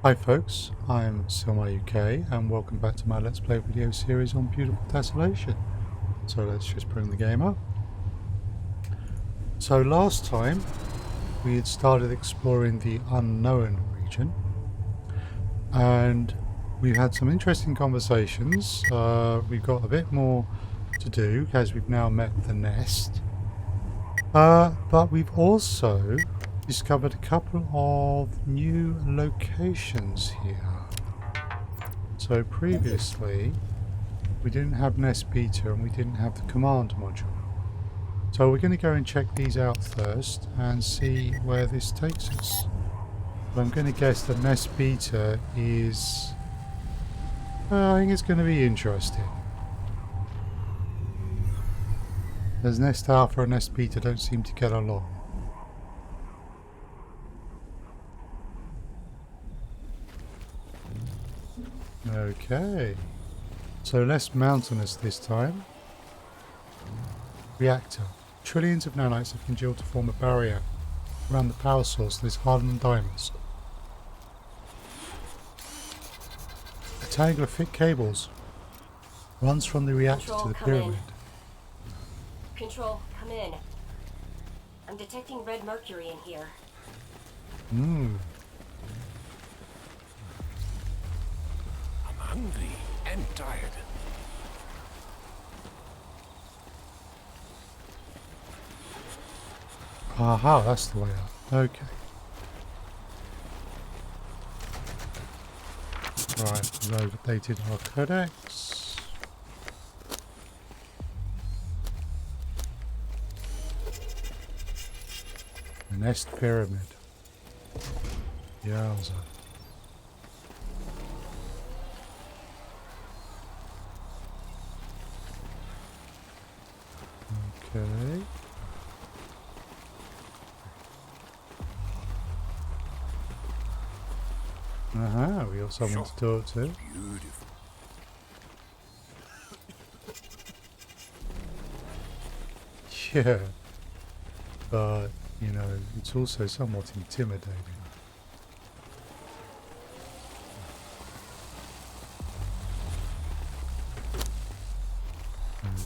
Hi folks, I'm SilmarUK and welcome back to my Let's Play video series on Beautiful Desolation. So let's just bring the game up. So last time we had started exploring the unknown region and we've had some interesting conversations. We've got a bit more to do as we've now met the nest. But we've also discovered a couple of new locations here. So previously we didn't have Nest Beta and we didn't have the command module. So we're going to go and check these out first and see where this takes us. But I'm going to guess that Nest Beta is... I think it's going to be interesting. As Nest Alpha and Nest Beta don't seem to get along. Okay, so less mountainous this time. Reactor. Trillions of nanites have congealed to form a barrier around the power source that is hardened in diamonds. A tangle of thick cables runs from the reactor to the pyramid. Control, come in. I'm detecting red mercury in here. Hungry and tired. Aha, that's the way up. Okay. Right, we've updated our codex. The Nest Pyramid. Yowza. Okay. We got someone to talk to. Beautiful. Yeah. But, you know, it's also somewhat intimidating.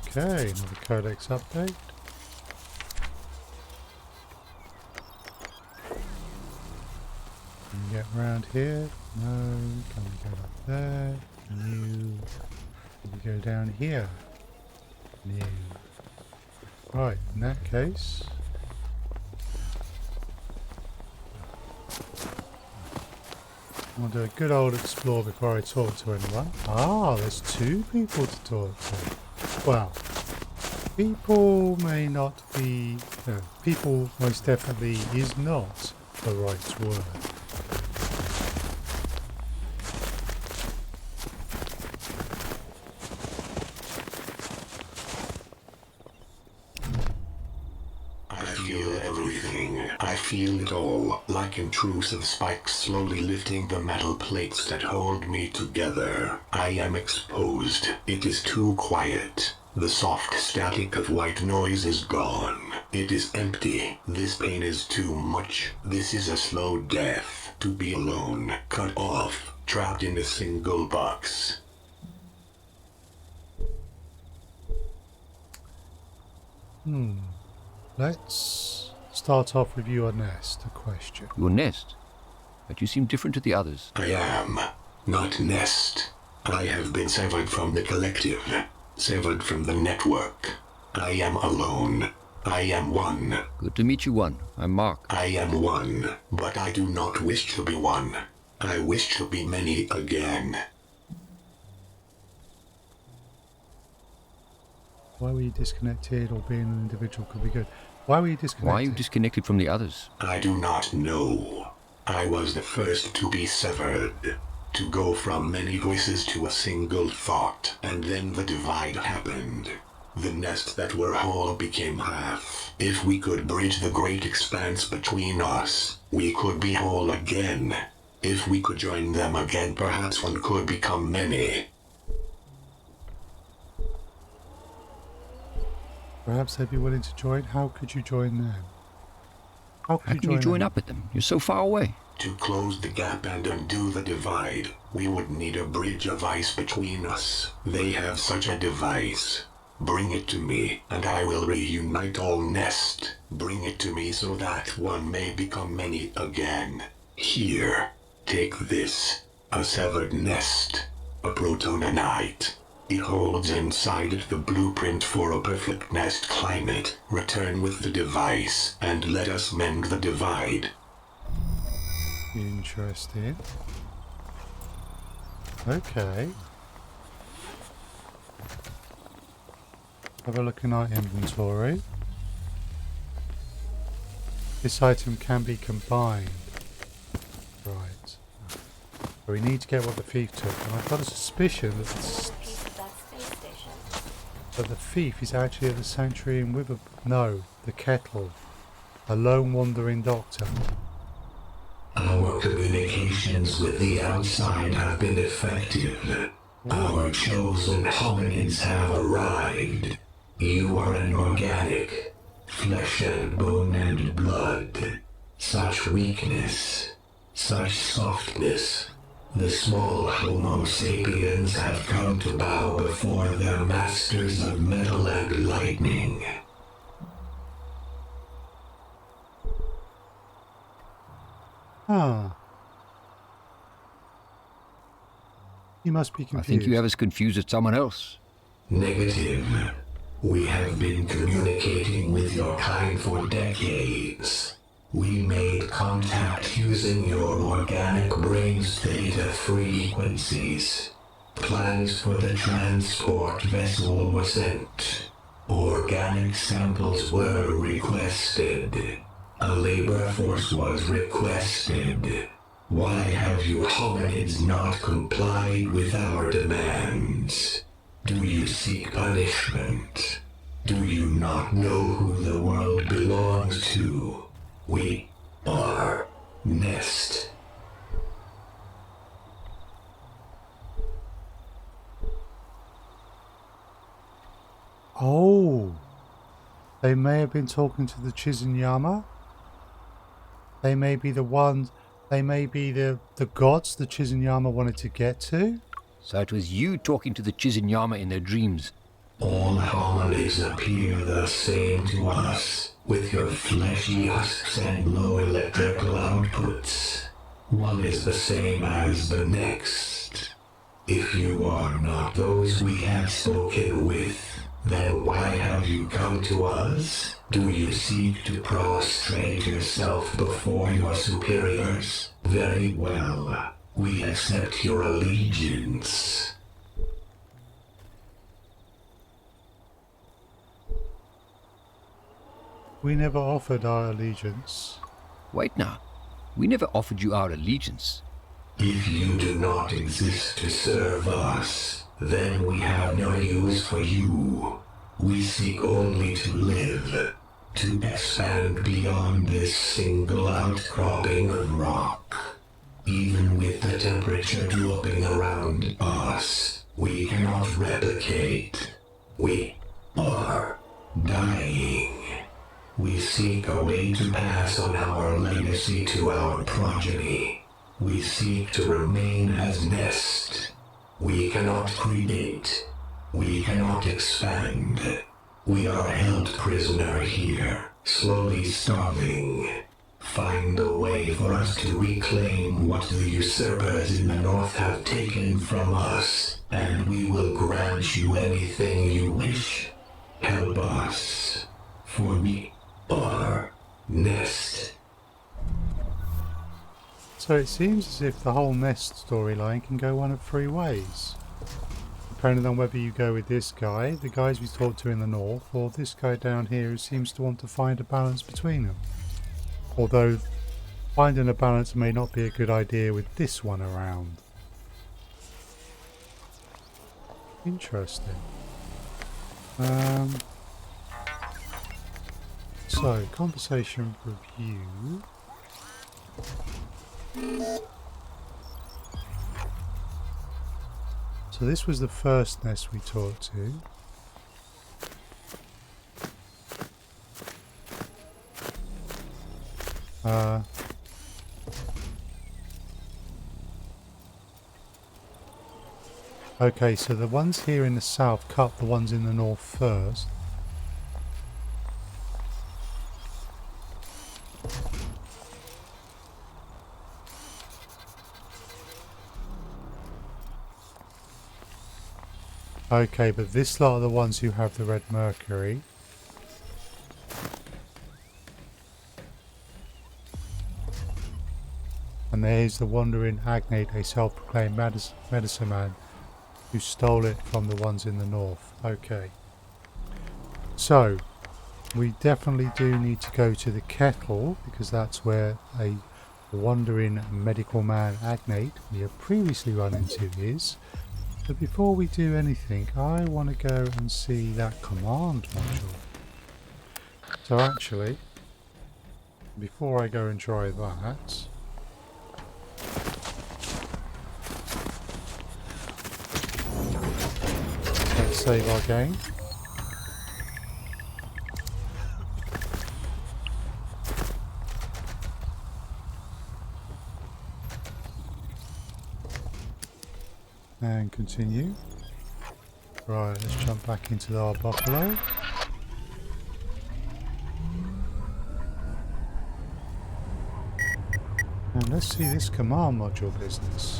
Okay, another codex update. Can we get around here? No. Can we go up there? New. Can we go down here? New. Right, in that case. I'll do a good old explore before I talk to anyone. Ah, there's two people to talk to. Well, people may not be... No, people most definitely is not the right word. I feel it all, like intrusive spikes slowly lifting the metal plates that hold me together. I am exposed. It is too quiet. The soft static of white noise is gone. It is empty. This pain is too much. This is a slow death. To be alone, cut off, trapped in a single box. Let's start off with your nest, a question. Your nest? But you seem different to the others. I am not Nest. I have been severed from the collective, severed from the network. I am alone. I am one. Good to meet you, one. I'm Mark. I am one, but I do not wish to be one. I wish to be many again. Why were you disconnected, or being an individual could be good? Why were you disconnected? Why are you disconnected from the others? I do not know. I was the first to be severed. To go from many voices to a single thought. And then the divide happened. The nest that were whole became half. If we could bridge the great expanse between us, we could be whole again. If we could join them again, perhaps one could become many. Perhaps they'd be willing to join. How could you join them? How How can you join up with them? You're so far away. To close the gap and undo the divide, we would need a bridge of ice between us. They have such a device. Bring it to me, and I will reunite all Nest. Bring it to me so that one may become many again. Here, take this. A severed nest. A protonanite. It holds inside it the blueprint for a perfect nest climate. Return with the device, and let us mend the divide. Interesting. Okay. Have a look in our inventory. This item can be combined. Right. But we need to get what the thief took. And I've got a suspicion that, Piece of that space station. that the thief is actually at the sanctuary in Wither... No, the kettle. A lone wandering doctor. Our communications with the outside have been effective. Our chosen hominids have arrived. You are an organic. Flesh and bone and blood. Such weakness. Such softness. The small Homo sapiens have come to bow before their masters of metal and lightning. Ah. You must be I confused. think you have us confused with someone else. Negative. We have been communicating with your kind for decades. We made contact using your organic brain's theta frequencies. Plans for the transport vessel were sent. Organic samples were requested. A labor force was requested. Why have you hominids not complied with our demands? Do you seek punishment? Do you not know who the world belongs to? We are Nest. Oh. They may have been talking to the Chizunyama. They may be the ones... They may be the gods the Chizunyama wanted to get to. So it was you talking to the Chizunyama in their dreams. All hominids appear the same to us, with your fleshy husks and low electrical outputs. One is the same as the next. If you are not those we have spoken with, then why have you come to us? Do you seek to prostrate yourself before your superiors? Very well. We accept your allegiance. We never offered our allegiance. Wait now. We never offered you our allegiance. If you do not exist to serve us, then we have no use for you. We seek only to live, to expand beyond this single outcropping of rock. Even with the temperature dropping around us, we cannot replicate. We are dying. We seek a way to pass on our legacy to our progeny. We seek to remain as Nest. We cannot predate. We cannot expand. We are held prisoner here, slowly starving. Find a way for us to reclaim what the usurpers in the north have taken from us, and we will grant you anything you wish. Help us, for we are Nest. So it seems as if the whole Nest storyline can go one of three ways. Depending on whether you go with this guy, the guys we talked to in the north, or this guy down here who seems to want to find a balance between them. Although, finding a balance may not be a good idea with this one around. Interesting. So, conversation review. So this was the first nest we talked to. Okay, so the ones here in the south cut the ones in the north first. Okay, but this lot are the ones who have the red mercury. And there's the wandering agnate, a self-proclaimed medicine man who stole it from the ones in the north. Okay. So, we definitely do need to go to the kettle, because that's where a wandering medical man agnate we have previously run into is. But before we do anything, I want to go and see that command module. So actually, before I go and try that, let's save our game. And continue. Right, let's jump back into our buffalo. And let's see this command module business.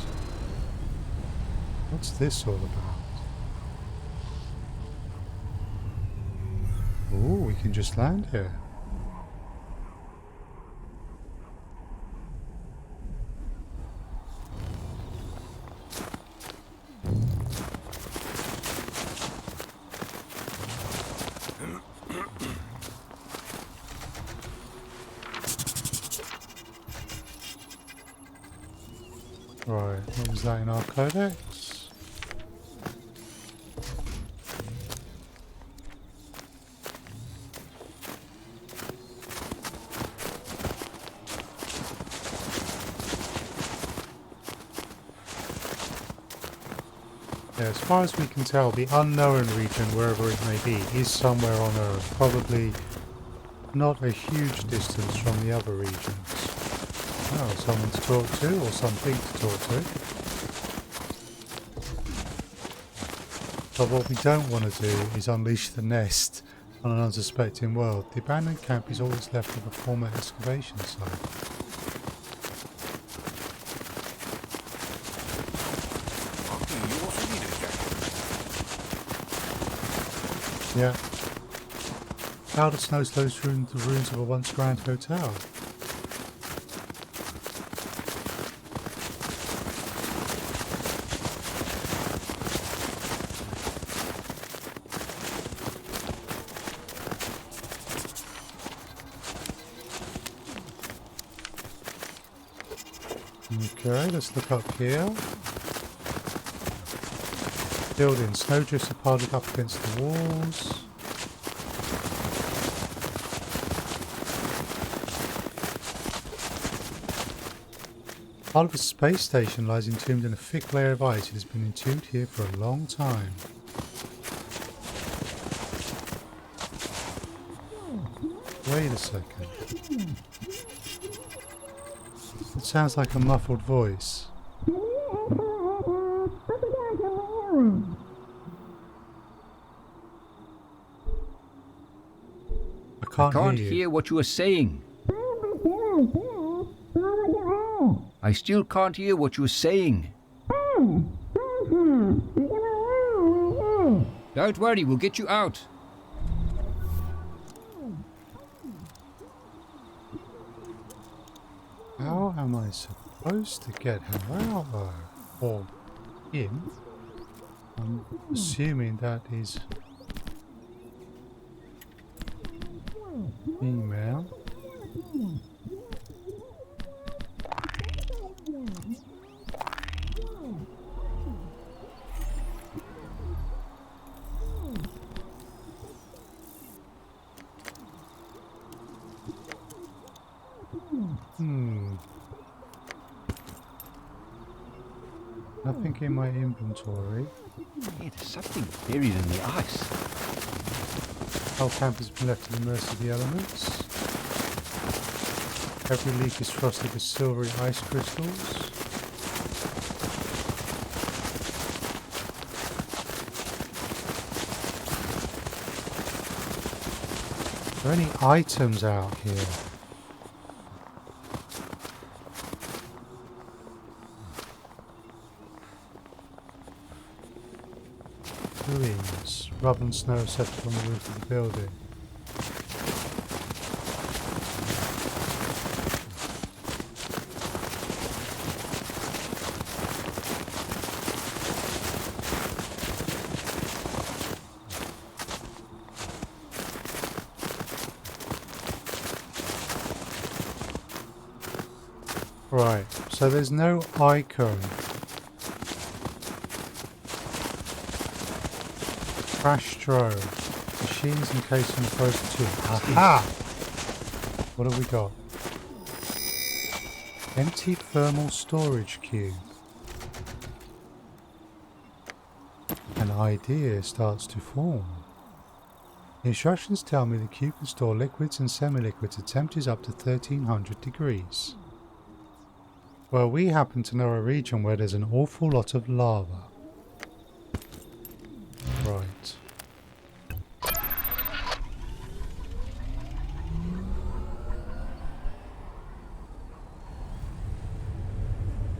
What's this all about? Oh, we can just land here. Right, what was that in our codex? Yeah, as far as we can tell, the unknown region, wherever it may be, is somewhere on Earth. Probably not a huge distance from the other regions. Oh, someone to talk to, or something to talk to. But what we don't want to do is unleash the nest on an unsuspecting world. The abandoned camp is always left with a former excavation site. Okay, you also need a jacket. Yeah. Powdered snow slows through the ruins of a once grand hotel. Okay, let's look up here. Building. Snow drifts are piled up against the walls. Part of a space station lies entombed in a thick layer of ice. It has been entombed here for a long time. Wait a second. It sounds like a muffled voice. I can't hear you. Hear what you are saying. I still can't hear what you are saying. Don't worry, we'll get you out. How am I supposed to get her out though? Or in? I'm assuming that is female. Nothing in my inventory. Hey, there's something buried in the ice. Whole camp has been left to the mercy of the elements. Every leaf is frosted with silvery ice crystals. Are there any items out here? Ruins. Rubble and snow have settled on the roof of the building. Right, so there's no icon. Crash drove. Machines encased in the frozen tube. Aha! What have we got? Empty thermal storage cube. An idea starts to form. The instructions tell me the cube can store liquids and semi-liquids at temperatures up to 1300 degrees. Well, we happen to know a region where there's an awful lot of lava. Right.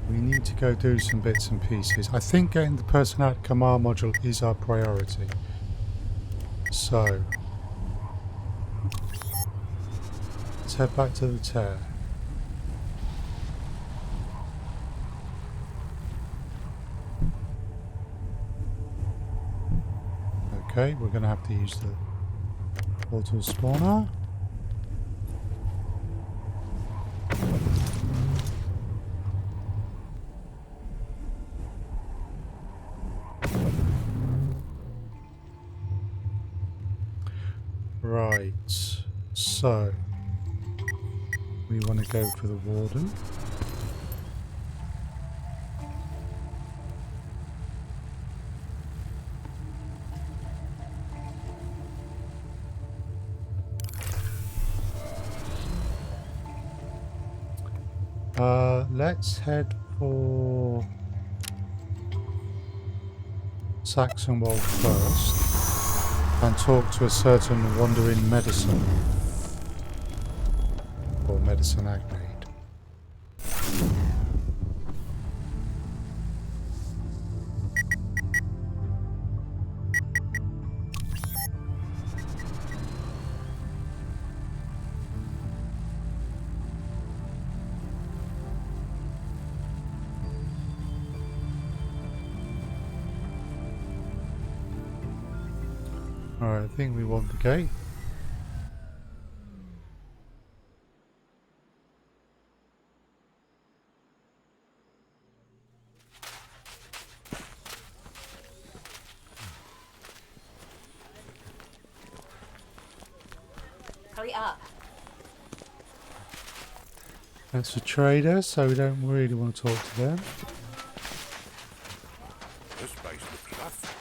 We need to go do some bits and pieces. I think getting the personality command module is our priority. So, let's head back to the tear. Okay, we're going to have to use the portal spawner. Right, so we want to go for the warden. Let's head for Saxonwald first and talk to a certain wandering medicine or medicine agnate. Alright, I think we want the gate. Hurry up. That's a trader, so we don't really want to talk to them. This place looks rough.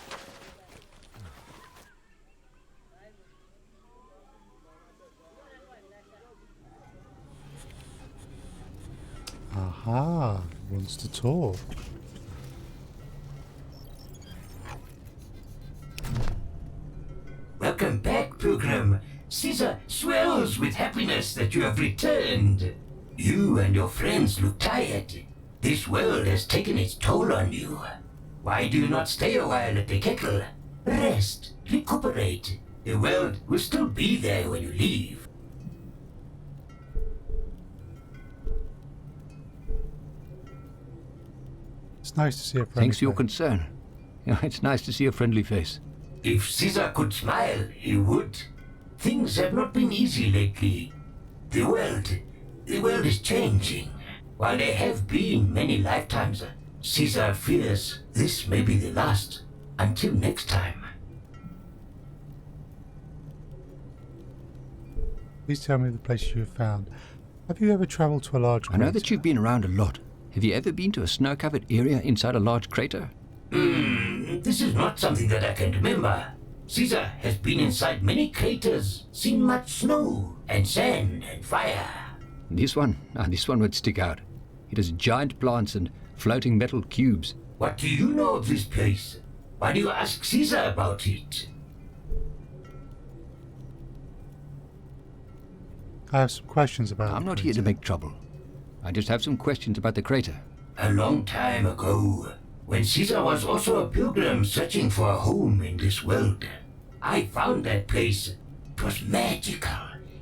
Aha, wants to talk. Welcome back, Pilgrim. Caesar swells with happiness that you have returned. You and your friends look tired. This world has taken its toll on you. Why do you not stay a while at the kettle? Rest, recuperate. The world will still be there when you leave. It's nice to see a friendly Thanks for your face. concern. Yeah, it's nice to see a friendly face. If Caesar could smile, he would. Things have not been easy lately. The world is changing. While there have been many lifetimes, Caesar fears this may be the last. Until next time. Please tell me the place you have found. Have you ever travelled to a large I know crater? that you've been around a lot. Have you ever been to a snow-covered area inside a large crater? This is not something that I can remember. Caesar has been inside many craters, seen much snow and sand and fire. This one would stick out. It has giant plants and floating metal cubes. What do you know of this place? Why do you ask Caesar about it? I have some questions about I'm the not here to crater. make trouble. I just have some questions about the crater. A long time ago, when Caesar was also a pilgrim searching for a home in this world, I found that place. It was magical.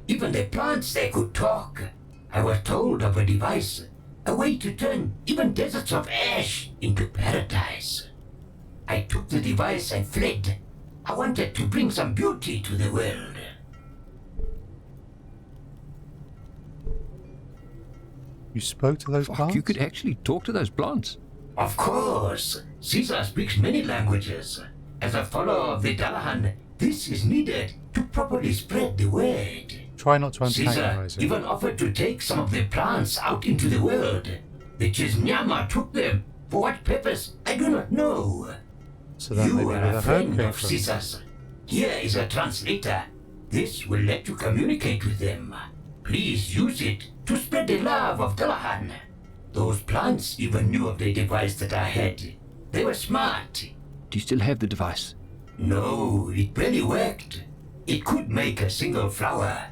Even the plants there could talk. I was told of a device, a way to turn even deserts of ash into paradise. I took the device and fled. I wanted to bring some beauty to the world. You spoke to those Fuck, plants? you could actually talk to those plants. Of course, Caesar speaks many languages. As a follower of the Dalahan, this is needed to properly spread the word. Try not to Caesar antagonize him. even offered to take some of the plants out into the world. The Chisnyama took them. For what purpose, I do not know. So that may be You where are the a herb friend came of from. Caesar's. Here is a translator. This will let you communicate with them. Please use it to spread the love of Dalahan. Those plants even knew of the device that I had. They were smart. Do you still have the device? No, it barely worked. It could make a single flower.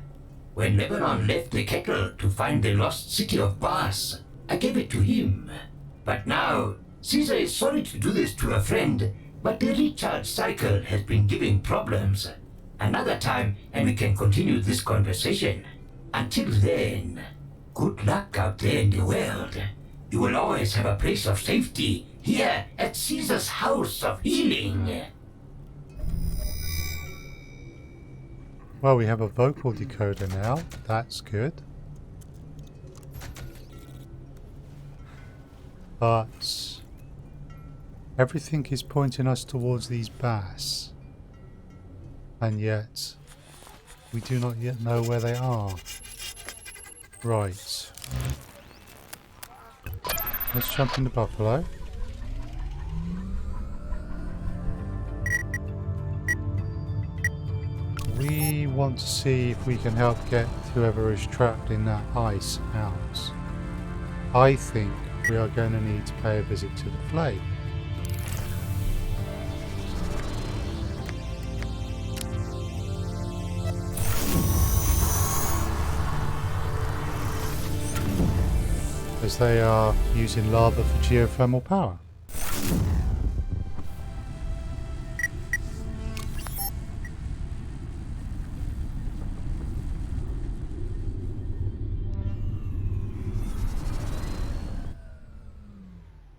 When Lebanon left the kettle to find the lost city of Bas, I gave it to him. But now, Caesar is sorry to do this to a friend, but the recharge cycle has been giving problems. Another time, and we can continue this conversation. Until then, good luck out there in the world. You will always have a place of safety here at Caesar's House of Healing. Well, we have a vocal decoder now. That's good. But everything is pointing us towards these bass. And yet, we do not yet know where they are. Right. Let's jump in the buffalo. We want to see if we can help get whoever is trapped in that ice out. I think we are going to need to pay a visit to the flame. As they are using lava for geothermal power.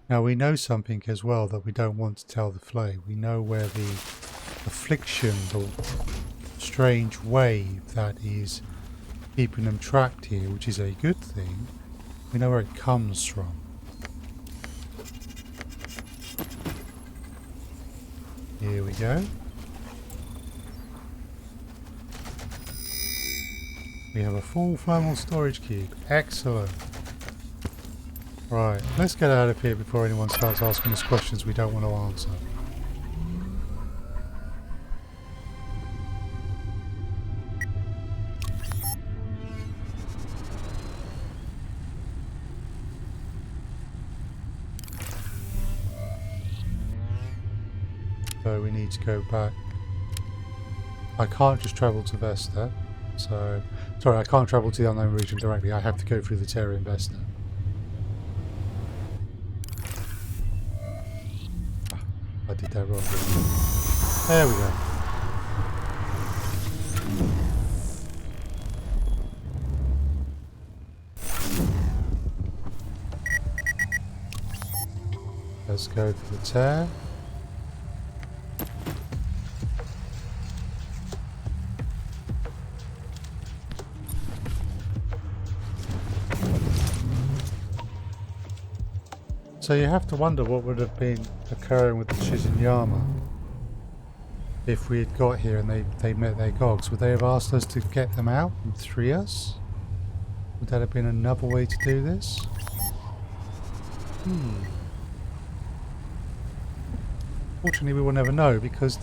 Now we know something as well that we don't want to tell the flame. We know where the affliction, the strange wave that is keeping them trapped here, which is a good thing. We know where it comes from. Here we go. We have a full thermal storage cube. Excellent. Right, let's get out of here before anyone starts asking us questions we don't want to answer. So we need to go back. I can't just travel to Vesta. So, sorry, I can't travel to the unknown region directly. I have to go through the Terra in Vesta. I did that wrong. There we go. Let's go for the tear. So you have to wonder what would have been occurring with the Chizinyama if we had got here and they met their gogs. Would they have asked us to get them out and free us? Would that have been another way to do this? Fortunately we will never know because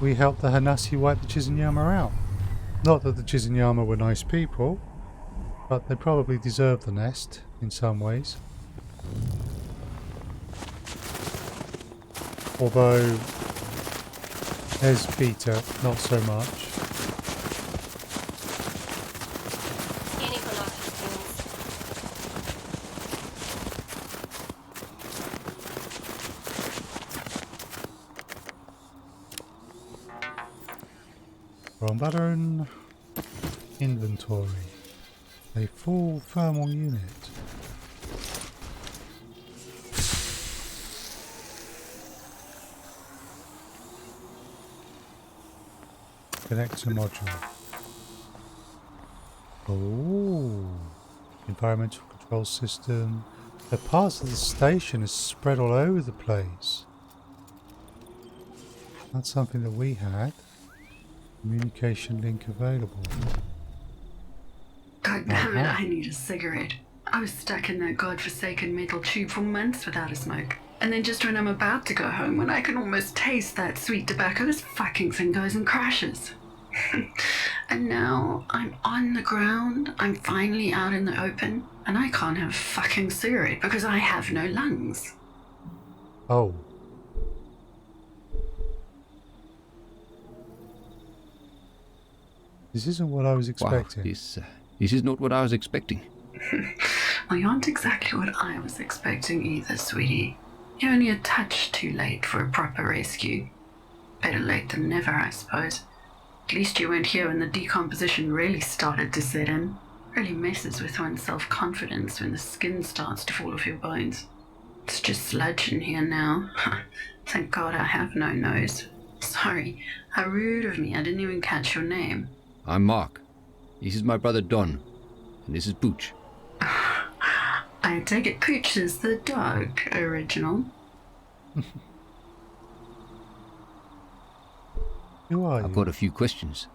we helped the Hanasi wipe the Chizinyama out. Not that the Chizinyama were nice people, but they probably deserved the nest in some ways. Although Esbita, not so much. Wrong button. Inventory. A full thermal unit. Connector module. Oh, environmental control system. The parts of the station is spread all over the place. That's something that we had. Communication link available. God damn it, I need a cigarette. I was stuck in that godforsaken metal tube for months without a smoke. And then just when I'm about to go home, when I can almost taste that sweet tobacco, this fucking thing goes and crashes. And now I'm on the ground, I'm finally out in the open, and I can't have a fucking cigarette because I have no lungs. Oh. This isn't what I was expecting. Wow, this is not what I was expecting. Well, you aren't exactly what I was expecting either, sweetie. You're only a touch too late for a proper rescue. Better late than never, I suppose. At least you weren't here when the decomposition really started to set in. Really messes with one's self-confidence when the skin starts to fall off your bones. It's just sludge in here now. Thank God I have no nose. Sorry, how rude of me, I didn't even catch your name. I'm Mark. This is my brother Don. And this is Pooch. I take it Pooch is the dog original. Who are you? I've got a few questions.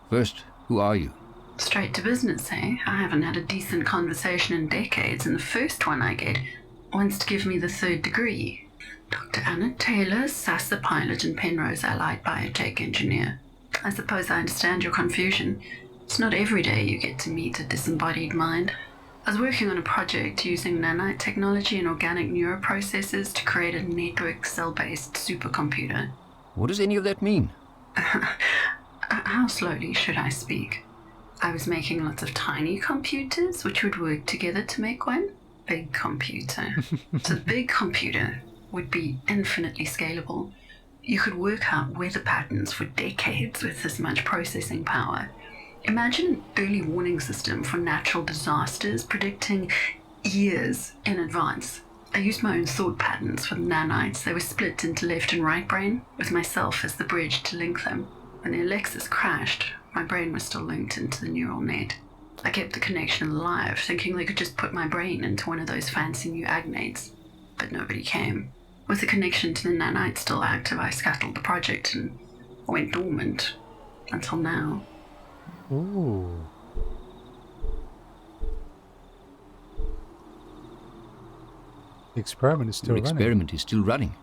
First, who are you? Straight to business, eh? I haven't had a decent conversation in decades, and the first one I get wants to give me the 3rd degree. Dr. Anna Taylor, SASA pilot and Penrose allied biotech engineer. I suppose I understand your confusion. It's not every day you get to meet a disembodied mind. I was working on a project using nanite technology and organic neuroprocessors to create a network cell-based supercomputer. What does any of that mean? How slowly should I speak? I was making lots of tiny computers which would work together to make one big computer. So the big computer would be infinitely scalable. You could work out weather patterns for decades with this much processing power. Imagine an early warning system for natural disasters predicting years in advance. I used my own thought patterns for the nanites. They were split into left and right brain, with myself as the bridge to link them. When the Alexis crashed, my brain was still linked into the neural net. I kept the connection alive, thinking they could just put my brain into one of those fancy new agnates. But nobody came. With the connection to the nanite still active, I scuttled the project and went dormant. Until now. Ooh. The experiment is still Your running. experiment is still running.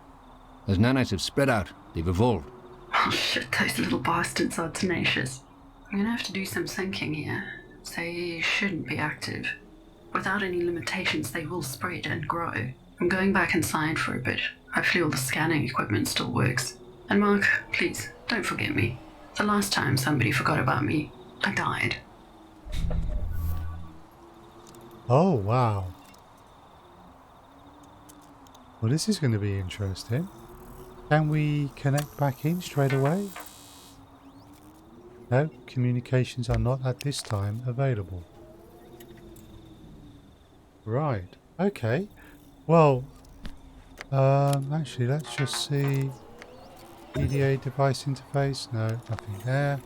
As nanites have spread out, they've evolved. Oh shit, those little bastards are tenacious. I'm gonna have to do some thinking here. They shouldn't be active. Without any limitations, they will spread and grow. I'm going back inside for a bit. Hopefully all the scanning equipment still works. And Mark, please, don't forget me. The last time somebody forgot about me, I died. Oh, wow. Well, this is going to be interesting. Can we connect back in straight away? No, communications are not at this time available. Right, okay. Well, actually, let's just see. EDA device interface, no, nothing there.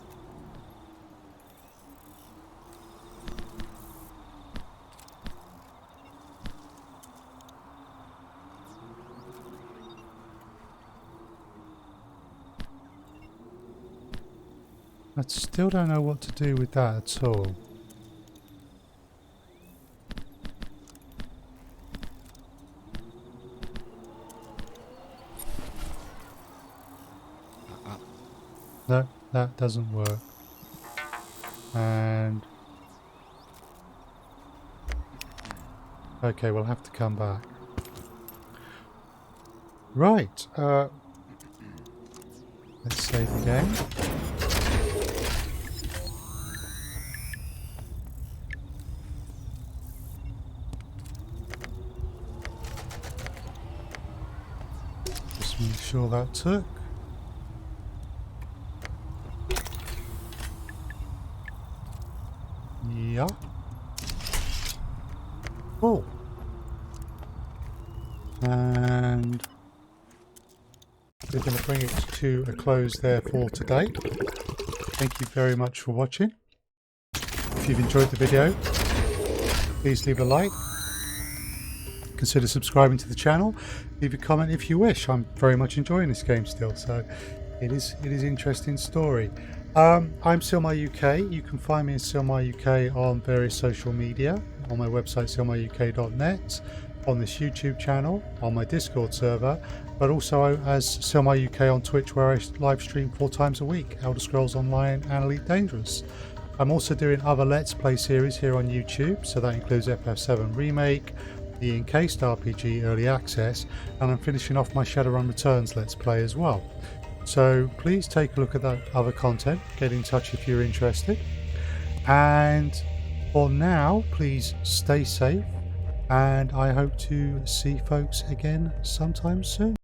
I still don't know what to do with that at all. No, that doesn't work. And okay, we'll have to come back. Right, let's save the game. Just make sure that took. And we're going to bring it to a close there for today. Thank you very much for watching. If you've enjoyed the video, please leave a like. Consider subscribing to the channel. Leave a comment if you wish. I'm very much enjoying this game still, so it is interesting story. I'm SilmarUK. You can find me as SilmarUK on various social media, on my website silmaruk.net, on this YouTube channel, on my Discord server, but also as SilmarUK on Twitch, where I live stream 4 times a week, Elder Scrolls Online and Elite Dangerous. I'm also doing other Let's Play series here on YouTube, so that includes FF7 Remake, the Encased RPG Early Access, and I'm finishing off my Shadowrun Returns Let's Play as well. So please take a look at that other content, get in touch if you're interested. And for now, please stay safe, and I hope to see folks again sometime soon.